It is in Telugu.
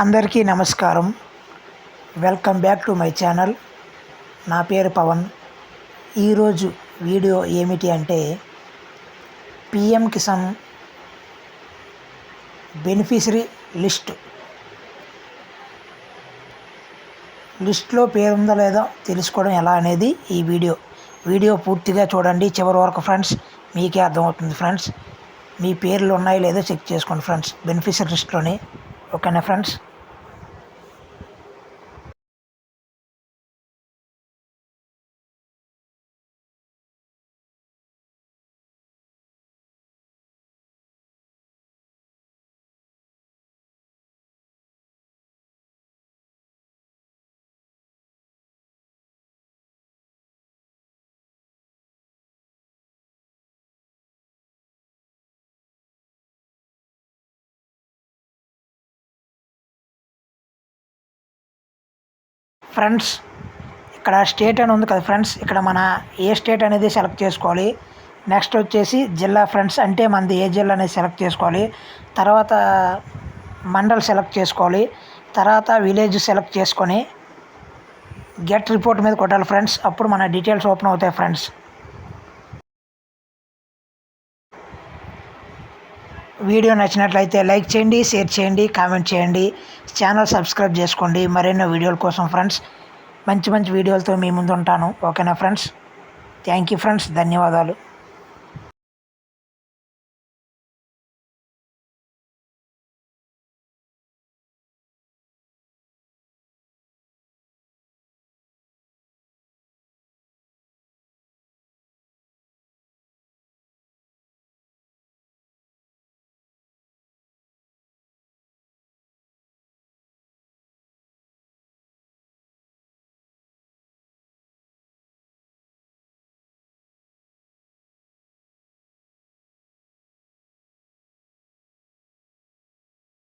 అందరికీ నమస్కారం. Welcome back to my channel. నా పేరు పవన్. ఈరోజు వీడియో ఏమిటి అంటే పిఎం కిసాన్ బెనిఫిషరీ లిస్ట్లో పేరుందో లేదో తెలుసుకోవడం ఎలా అనేది ఈ వీడియో పూర్తిగా చూడండి చివరి వరకు ఫ్రెండ్స్. మీకే అర్థమవుతుంది ఫ్రెండ్స్. మీ పేర్లు ఉన్నాయో లేదో చెక్ చేసుకోండి ఫ్రెండ్స్ బెనిఫిషరీ లిస్ట్లోని. ఓకేనా ఫ్రెండ్స్? ఫ్రెండ్స్, ఇక్కడ స్టేట్ అని ఉంది కదా ఫ్రెండ్స్. ఇక్కడ మన ఏ స్టేట్ అనేది సెలెక్ట్ చేసుకోవాలి. నెక్స్ట్ వచ్చేసి జిల్లా ఫ్రెండ్స్, అంటే మనది ఏ జిల్లా అనేది సెలెక్ట్ చేసుకోవాలి. తర్వాత మండల్ సెలెక్ట్ చేసుకోవాలి. తర్వాత విలేజ్ సెలెక్ట్ చేసుకొని గెట్ రిపోర్ట్ మీద కొట్టాలి ఫ్రెండ్స్. అప్పుడు మన డీటెయిల్స్ ఓపెన్ అవుతాయి ఫ్రెండ్స్. వీడియో నచ్చినట్లయితే లైక్ చేయండి, షేర్ చేయండి, కామెంట్ చేయండి. ఛానల్ సబ్స్క్రైబ్ చేసుకోండి మరెన్నో వీడియోల కోసం ఫ్రెండ్స్. మంచి వీడియోలతో మీ ముందు ఉంటాను. ఓకేనా ఫ్రెండ్స్? Thank you friends. ధన్యవాదాలు.